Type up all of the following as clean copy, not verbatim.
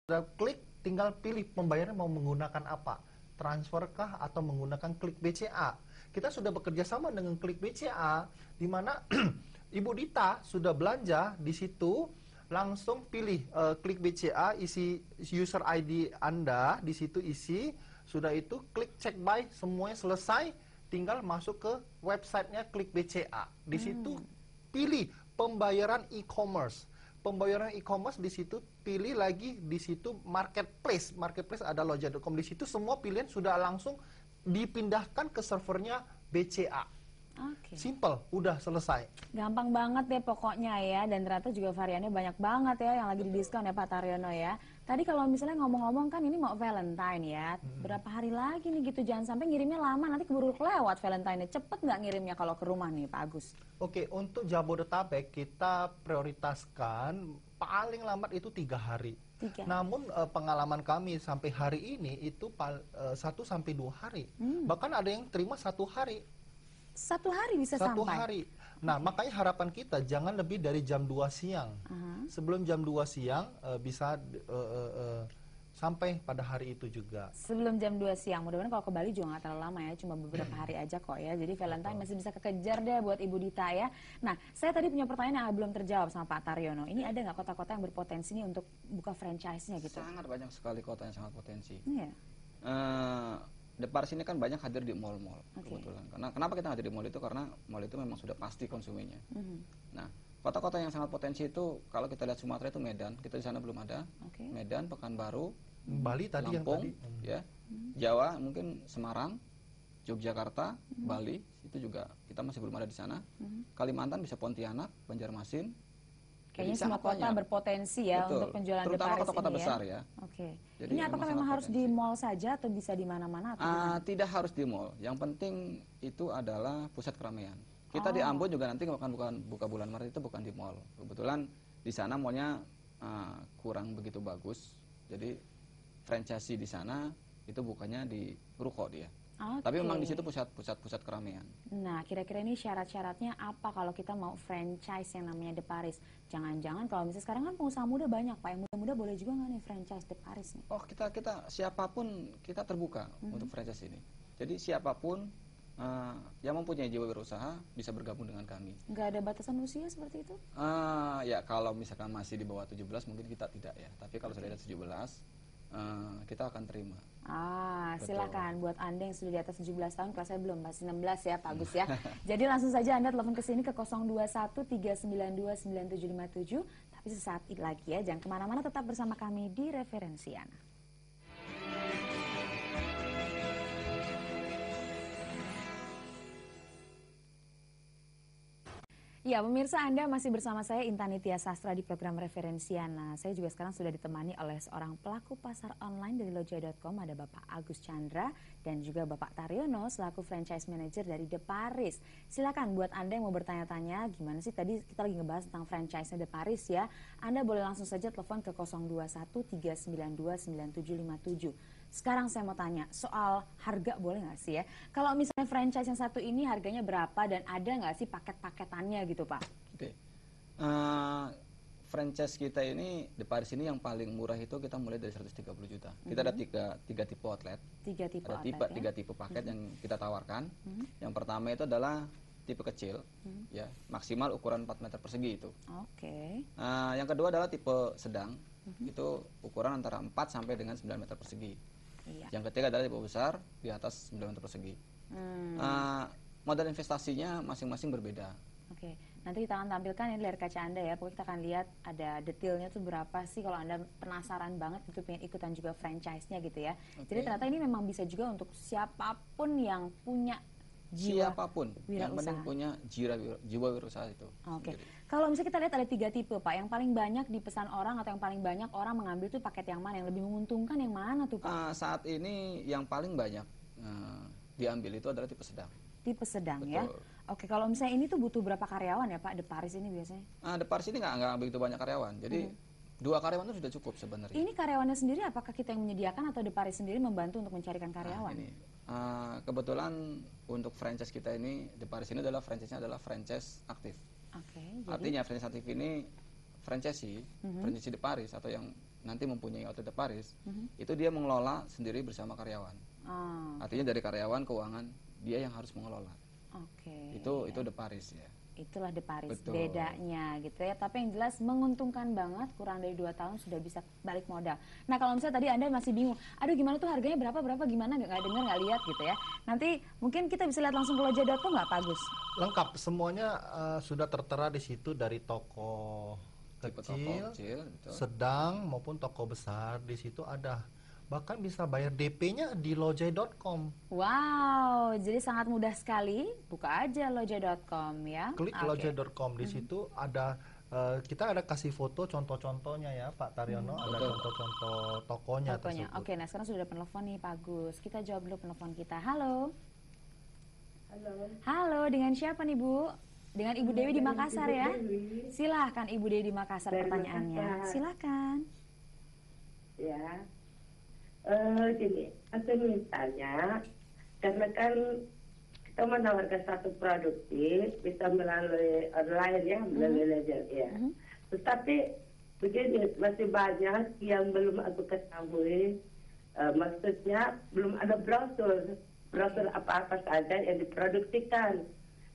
Sudah klik, tinggal pilih pembayaran mau menggunakan apa. Transfer kah atau menggunakan klik BCA. Kita sudah bekerja sama dengan klik BCA, di mana Ibu Dita sudah belanja di situ, langsung pilih klik BCA, isi user ID Anda, di situ isi, sudah itu klik check buy, semuanya selesai, tinggal masuk ke websitenya klik BCA. Di situ pilih pembayaran e-commerce. Pembayaran e-commerce di situ pilih lagi di situ marketplace. Marketplace ada loja.com, di situ semua pilihan sudah langsung dipindahkan ke servernya BCA. Oke. Simple, udah selesai. Gampang banget deh pokoknya ya, dan ternyata juga variannya banyak banget ya yang lagi di diskon ya Pak Taryono ya. Tadi kalau misalnya ngomong-ngomong kan ini mau Valentine ya, berapa hari lagi nih gitu, jangan sampai ngirimnya lama, nanti keburu kelewat Valentine-nya. Cepet nggak ngirimnya kalau ke rumah nih Pak Agus? Oke, untuk Jabodetabek kita prioritaskan paling lambat itu 3 hari. Namun pengalaman kami sampai hari ini itu 1 sampai 2 hari. Bahkan ada yang terima 1 hari. 1 hari bisa 1 sampai? hari. Nah, makanya harapan kita jangan lebih dari jam 2 siang. Sebelum jam 2 siang bisa sampai pada hari itu juga. Sebelum jam 2 siang, mudah-mudahan kalau ke Bali juga nggak terlalu lama ya, cuma beberapa hari aja kok ya. Jadi Valentine masih bisa kekejar deh buat Ibu Dita ya. Nah, saya tadi punya pertanyaan yang belum terjawab sama Pak Taryono. Ini ada nggak kota-kota yang berpotensi nih untuk buka franchise-nya gitu? Sangat banyak sekali kota yang sangat potensi. Iya. Depan sini kan banyak hadir di mall-mall kebetulan. Karena kenapa kita hadir di mall itu, karena mall itu memang sudah pasti konsumennya. Nah, kota-kota yang sangat potensi itu kalau kita lihat Sumatera itu Medan, kita di sana belum ada. Medan, Pekanbaru, Bali tadi Lampung, yang tadi. ya. Jawa mungkin Semarang, Yogyakarta, Bali itu juga kita masih belum ada di sana. Kalimantan bisa Pontianak, Banjarmasin. Kayaknya Jadi semua sangat kota banyak. berpotensi ya. Betul. untuk penjualan terutama Deparis kota-kota ini besar ya. ya. Oke. Jadi Ini apakah memang harus di mall saja atau bisa di mana-mana? Tidak harus di mall. Yang penting itu adalah pusat keramaian. Kita di Ambon juga nanti bukan buka bulan Maret itu bukan di mall. Kebetulan di sana mallnya kurang begitu bagus. Jadi franchise di sana itu bukannya di ruko dia. Tapi memang di situ pusat keramaian. Nah, kira-kira ini syarat-syaratnya apa kalau kita mau franchise yang namanya Deparis? Jangan-jangan kalau misalnya sekarang kan pengusaha muda banyak Pak, yang muda-muda boleh juga nggak nih franchise Deparis nih? Oh, kita siapapun kita terbuka untuk franchise ini. Jadi siapapun yang mempunyai jiwa berusaha bisa bergabung dengan kami. Nggak ada batasan usia seperti itu? Ya kalau misalkan masih di bawah 17 mungkin kita tidak ya. Tapi kalau sudah di atas 17 kita akan terima. Silakan buat Anda yang sudah di atas 17 tahun, kalau saya belum, masih 16 ya Pak Agus ya. Jadi langsung saja Anda telepon ke sini ke 021 392 9757. Tapi sesaat lagi ya, jangan kemana-mana, tetap bersama kami di Referensiana. Ya, pemirsa, Anda masih bersama saya Intan Nitya Sastra di program Referensiana. Saya juga sekarang sudah ditemani oleh seorang pelaku pasar online dari loja.com, ada Bapak Agus Chandra dan juga Bapak Taryono selaku franchise manager dari Deparis. Silakan buat Anda yang mau bertanya-tanya, gimana sih tadi kita lagi ngebahas tentang franchise-nya Deparis ya. Anda boleh langsung saja telepon ke 021 392 9757. Sekarang saya mau tanya soal harga, boleh nggak sih ya? Kalau misalnya franchise yang satu ini harganya berapa dan ada nggak sih paket-paketannya gitu Pak? Oke. Franchise kita ini, Deparis ini yang paling murah itu kita mulai dari 130 juta. Kita ada tiga tipe outlet. Tiga tipe ada outlet, tiga tipe paket yang kita tawarkan. Yang pertama itu adalah tipe kecil, ya maksimal ukuran 4 meter persegi itu. Oke. Yang kedua adalah tipe sedang, itu ukuran antara 4 sampai dengan 9 meter persegi. Yang ketiga adalah tipe besar di atas 9 meter persegi. Modal investasinya masing-masing berbeda. Oke, nanti kita akan tampilkan ini layar kaca Anda ya. Pokoknya kita akan lihat ada detailnya tuh berapa sih kalau Anda penasaran banget gitu, pengen ikutan juga franchise-nya gitu ya. Jadi ternyata ini memang bisa juga untuk siapapun yang punya jiwa siapapun yang penting punya jiwa berusaha itu. Oke. Kalau misalnya kita lihat ada 3 tipe Pak, yang paling banyak dipesan orang atau yang paling banyak orang mengambil tuh paket yang mana, yang lebih menguntungkan yang mana tuh Pak? Saat ini yang paling banyak diambil itu adalah tipe sedang. Tipe sedang. Betul. Ya. Oke, kalau misalnya ini tuh butuh berapa karyawan ya Pak, Deparis ini biasanya? Deparis ini nggak begitu banyak karyawan, jadi 2 karyawan itu sudah cukup sebenarnya. Ini karyawannya sendiri apakah kita yang menyediakan atau Deparis sendiri membantu untuk mencarikan karyawan? Kebetulan untuk franchise kita ini, Deparis ini adalah franchise-nya adalah franchise aktif. Oke. Artinya franchise aktif ini franchise Deparis atau yang nanti mempunyai outlet di Paris, itu dia mengelola sendiri bersama karyawan. Artinya dari karyawan keuangan dia yang harus mengelola. Itu The Paris ya. Itulah The Paris. Betul. Bedanya gitu ya. Tapi yang jelas menguntungkan banget, kurang dari 2 tahun sudah bisa balik modal. Nah kalau misalnya tadi Anda masih bingung, aduh gimana tuh harganya berapa gimana, nggak dengar nggak lihat gitu ya. Nanti mungkin kita bisa lihat langsung ke loja.com nggak Pak Agus? Lengkap semuanya sudah tertera di situ, dari toko kecil, betul. sedang maupun toko besar. Di situ ada. Bahkan bisa bayar DP-nya di lojai.com. Wow, jadi sangat mudah sekali. Buka aja lojai.com ya. Klik lojai.com, di situ ada kita ada kasih foto contoh-contohnya ya Pak Taryono, ada contoh-contoh tokonya tersebut. Oke, nah sekarang sudah ada penelpon nih Pak Agus. Kita jawab dulu penelpon kita. Halo. Halo, dengan siapa nih Bu? Dengan Ibu Dewi di Makassar ya. Silahkan Ibu Dewi di Makassar pertanyaannya. Silahkan. Ya. Gini, aku mintanya, karena kan kita menawarkan satu produk bisa melalui online ya, melalui ledger ya. Tetapi begini, masih banyak yang belum aku ketahui, maksudnya belum ada brosur apa-apa saja yang diproduksikan.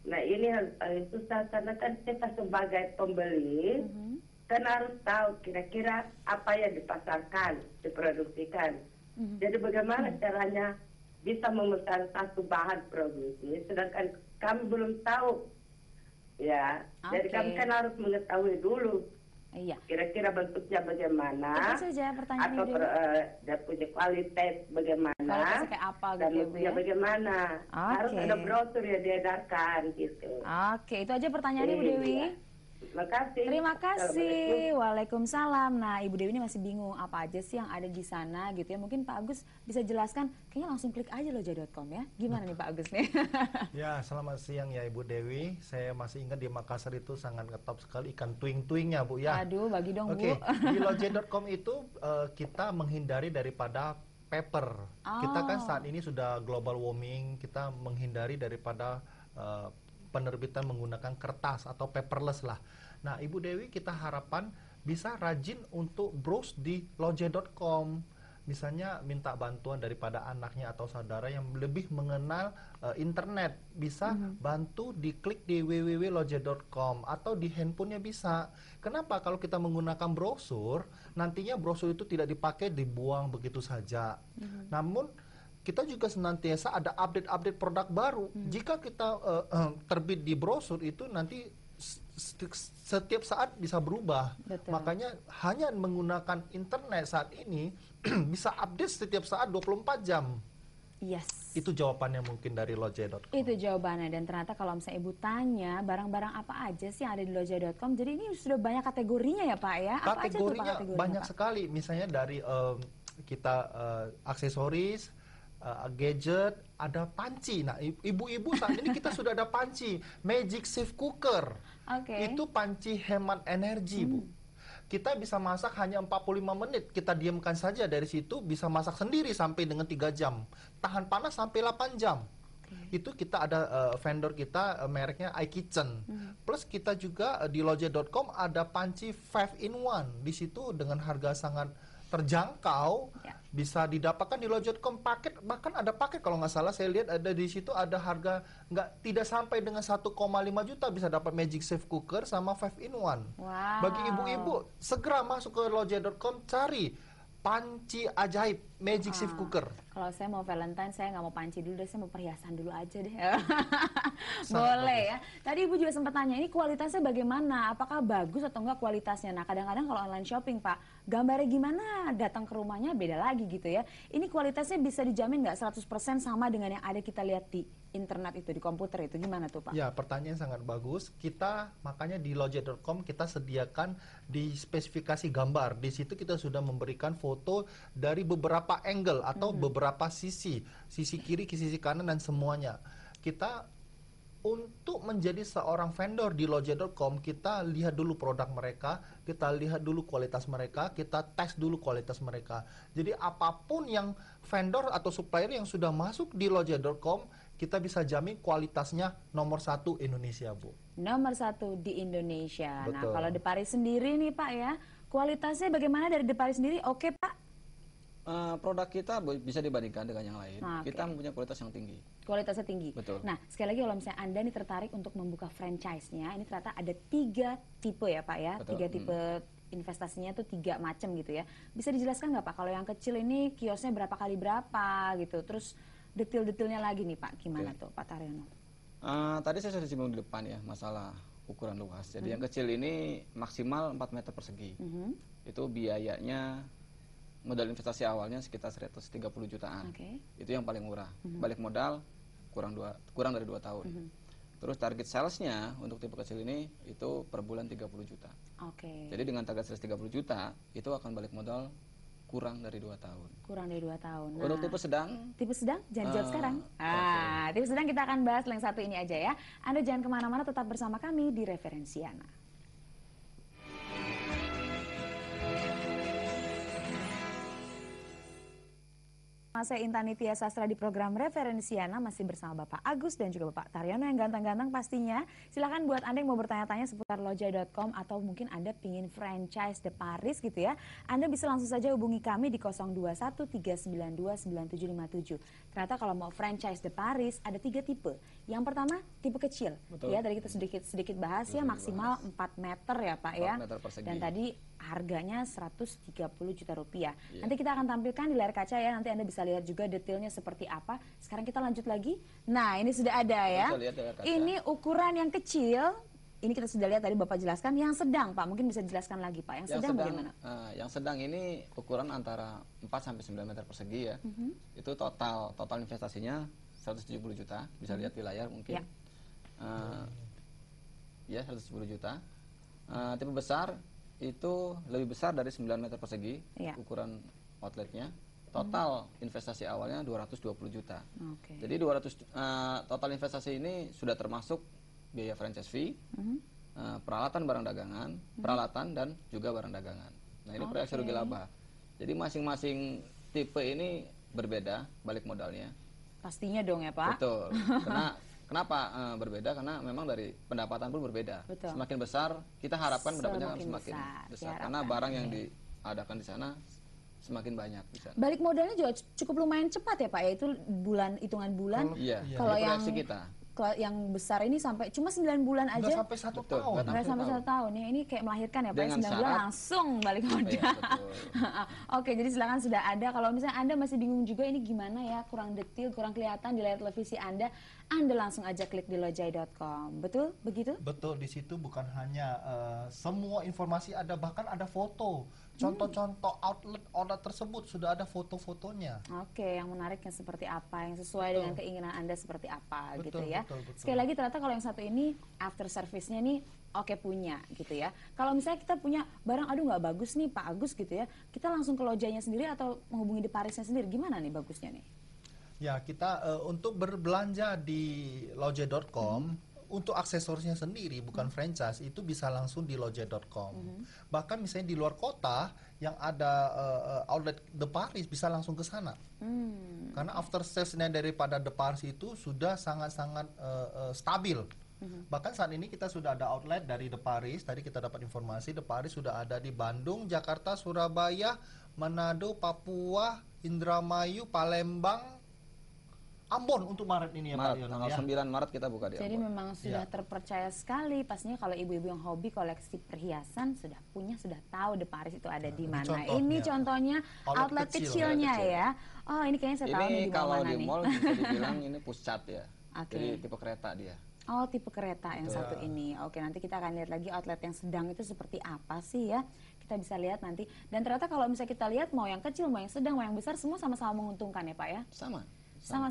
Nah ini harus paling susah, karena kan kita sebagai pembeli kan harus tahu kira-kira apa yang dipasarkan, diproduksikan. Jadi bagaimana caranya bisa memesan satu bahan produksi, sedangkan kami belum tahu, ya. Jadi kami kan harus mengetahui dulu, kira-kira bentuknya bagaimana, Itu saja pertanyaan atau dia punya kualitas bagaimana, kualitasnya kayak apa dan gitu mutunya bagaimana. Harus ada brosur yang diedarkan gitu. Oke, itu aja pertanyaannya Ibu Dewi. Terima kasih. Waalaikumsalam. Nah, Ibu Dewi ini masih bingung apa aja sih yang ada di sana gitu ya. Mungkin Pak Agus bisa jelaskan. Kayaknya langsung klik aja lojai.com ya. Gimana nih Pak Agus nih? Ya, selamat siang ya Ibu Dewi. Saya masih ingat di Makassar itu sangat ngetop sekali ikan tuing-tuingnya Bu ya. Aduh, bagi dong Bu. Oke, di lojai.com itu kita menghindari daripada paper. Kita kan saat ini sudah global warming, kita menghindari daripada penerbitan menggunakan kertas atau paperless lah. Nah, Ibu Dewi kita harapan bisa rajin untuk browse di lojai.com. Misalnya minta bantuan daripada anaknya atau saudara yang lebih mengenal internet, bisa bantu diklik di www.lojai.com atau di handphonenya bisa. Kenapa? Kalau kita menggunakan brosur, nantinya brosur itu tidak dipakai, dibuang begitu saja. Namun kita juga senantiasa ada update-update produk baru. Jika kita terbit di brosur itu nanti setiap saat bisa berubah. Betul. Makanya hanya menggunakan internet saat ini bisa update setiap saat 24 jam. Yes. Itu jawabannya mungkin dari lojai.com. Itu jawabannya. Dan ternyata kalau misalnya Ibu tanya barang-barang apa aja sih yang ada di lojai.com, jadi ini sudah banyak kategorinya ya Pak ya? Apa aja tuh Pak kategorinya banyak Pak? sekali. Misalnya dari kita aksesoris, gadget, ada panci. Nah, ibu-ibu saat ini kita sudah ada panci, Magic Shift Cooker. Itu panci hemat energi, Bu. Kita bisa masak hanya 45 menit. Kita diamkan saja dari situ, bisa masak sendiri sampai dengan 3 jam. Tahan panas sampai 8 jam. Itu kita ada vendor kita mereknya iKitchen. Plus kita juga di lojai.com ada panci 5 in 1. Di situ dengan harga sangat terjangkau, bisa didapatkan di lojai.com paket, bahkan ada paket kalau nggak salah saya lihat ada di situ ada harga tidak sampai dengan 1,5 juta bisa dapat Magic Shift Cooker sama 5 in 1. Bagi ibu-ibu segera masuk ke lojai.com, cari panci ajaib Magic Shift Cooker. Kalau saya mau Valentine, saya nggak mau panci dulu deh, saya mau perhiasan dulu aja deh. Boleh ya. Tadi Ibu juga sempat tanya, ini kualitasnya bagaimana? Apakah bagus atau enggak kualitasnya? Nah, kadang-kadang kalau online shopping, Pak, gambarnya gimana? Datang ke rumahnya beda lagi gitu ya. Ini kualitasnya bisa dijamin nggak 100% sama dengan yang ada kita lihat di internet itu, di komputer itu? Gimana tuh, Pak? Ya, pertanyaan sangat bagus. Kita makanya di lojai.com kita sediakan di spesifikasi gambar. Di situ kita sudah memberikan foto dari beberapa angle atau beberapa sisi kiri, sisi kanan dan semuanya. Kita untuk menjadi seorang vendor di lojai.com, kita lihat dulu produk mereka, kita lihat dulu kualitas mereka, kita tes dulu kualitas mereka. Jadi apapun yang vendor atau supplier yang sudah masuk di lojai.com, kita bisa jamin kualitasnya nomor 1 Indonesia, Bu. Nomor 1 di Indonesia. Betul. Nah, kalau di Paris sendiri nih Pak ya, Kualitasnya bagaimana dari Deparis sendiri? Oke, Pak. Produk kita bisa dibandingkan dengan yang lain. Oke. Kita mempunyai kualitas yang tinggi. Kualitasnya tinggi. Betul. Nah, sekali lagi kalau misalnya Anda nih tertarik untuk membuka franchise-nya, ini ternyata ada 3 tipe ya Pak ya, Betul. 3 tipe investasinya tuh 3 macam gitu ya. Bisa dijelaskan nggak Pak, kalau yang kecil ini kiosnya berapa kali berapa gitu, terus detail-detailnya lagi nih Pak, gimana tuh Pak Taryono? Tadi saya sudah singgung di depan ya, masalah ukuran luas. Jadi yang kecil ini maksimal 4 meter persegi. Itu biayanya, modal investasi awalnya sekitar 130 jutaan. Oke. Itu yang paling murah. Balik modal kurang dari 2 tahun. Terus target salesnya untuk tipe kecil ini itu per bulan 30 juta. Oke. Jadi dengan target sales 30 juta itu akan balik modal kurang dari 2 tahun. Kurang dari 2 tahun. Nah, Untuk tipe sedang, tipe sedang jangan dijawab sekarang. oke. Tipe sedang kita akan bahas yang satu ini aja ya. Anda jangan kemana-mana, tetap bersama kami di Referensiana. Saya Intan Nitya Sastra di program Referensiana, masih bersama Bapak Agus dan juga Bapak Taryono yang ganteng-ganteng pastinya. Silakan buat Anda yang mau bertanya-tanya seputar loja.com atau mungkin Anda pingin franchise Deparis gitu ya. Anda bisa langsung saja hubungi kami di 0213929757. Ternyata kalau mau franchise Deparis ada 3 tipe. Yang pertama tipe kecil. Betul. Ya, tadi kita sedikit bahas ya, maksimal 4 meter ya Pak ya. 4 meter persegi. Dan tadi harganya 130 juta rupiah. Iya. Nanti kita akan tampilkan di layar kaca ya, nanti Anda bisa lihat juga detailnya seperti apa. Sekarang kita lanjut lagi. Nah, ini sudah ada ya. Bisa lihat di layar kaca. Ini ukuran yang kecil. Ini kita sudah lihat tadi Bapak jelaskan. Yang sedang Pak, mungkin bisa dijelaskan lagi Pak. Yang sedang bagaimana? Yang sedang ini ukuran antara 4 sampai 9 meter persegi ya. Itu total investasinya 170 juta. Bisa lihat di layar mungkin. Ya. Ya, 110 juta. Tipe besar itu lebih besar dari 9 meter persegi, Ya. ukuran outletnya. Total investasi awalnya 220 juta. Oke. Jadi total investasi ini sudah termasuk biaya franchise fee, peralatan barang dagangan, peralatan dan juga barang dagangan. Nah, ini proyeksi rugi laba. Jadi masing-masing tipe ini berbeda balik modalnya. Pastinya dong ya Pak. Betul. Kenapa berbeda? Karena memang dari pendapatan pun berbeda. Betul. Semakin besar, kita harapkan pendapatnya akan Semakin semakin besar, besar. diharapkan. Karena barang yang diadakan di sana semakin banyak di sana. Balik modalnya juga cukup lumayan cepat ya Pak, yaitu hitungan bulan. Iya. Kalau Ini yang proyeksi kita. yang besar ini sampai cuma 9 bulan Nggak aja. sampai 1 Betul, tahun. nggak Nggak sampai 1 tahun ya, ini kayak melahirkan ya Pak, Dengan 9 bulan syarat- langsung balik modal. Iya, betul. Oke, jadi silakan sudah ada. Kalau misalnya Anda masih bingung juga ini gimana ya, kurang detail, kurang kelihatan di layar televisi Anda langsung aja klik di lojai.com. Betul? Begitu? Betul, di situ bukan hanya semua informasi ada, bahkan ada foto. Contoh-contoh outlet tersebut sudah ada foto-fotonya. Oke, yang menariknya seperti apa, yang sesuai dengan keinginan Anda seperti apa gitu Betul, ya. betul. Sekali lagi ternyata kalau yang satu ini after service-nya nih oke punya gitu ya. Kalau misalnya kita punya barang aduh nggak bagus nih Pak Agus gitu ya, kita langsung ke lojanya sendiri atau menghubungi Deparisnya sendiri, gimana nih bagusnya nih? Ya, kita untuk berbelanja di loje.com, untuk aksesorisnya sendiri bukan franchise itu bisa langsung di loje.com. Bahkan misalnya di luar kota yang ada outlet Deparis bisa langsung ke sana. Karena after sales-nya daripada Deparis itu sudah sangat-sangat stabil. Bahkan saat ini kita sudah ada outlet dari Deparis. Tadi kita dapat informasi Deparis sudah ada di Bandung, Jakarta, Surabaya, Manado, Papua, Indramayu, Palembang, Ambon untuk Maret ini ya Pak Maret, Yono tanggal ya. 9 Maret kita buka di Jadi Ambon. memang sudah terpercaya sekali. Pastinya kalau ibu-ibu yang hobi koleksi perhiasan sudah tahu Deparis itu ada di mana. contohnya. Ini contohnya Outlet outlet kecil, kecilnya outlet kecil. ya. Oh, ini kayaknya saya tahu nih Ini di kalau mana di nih. mall bisa dibilang ini pusat ya. Oke. Jadi tipe kereta dia. Oh, tipe kereta yang satu ini. Oke, nanti kita akan lihat lagi outlet yang sedang itu seperti apa sih ya. Kita bisa lihat nanti. Dan ternyata kalau misalnya kita lihat mau yang kecil, mau yang sedang, mau yang besar, semua sama-sama menguntungkan ya Pak ya. Sama. Sama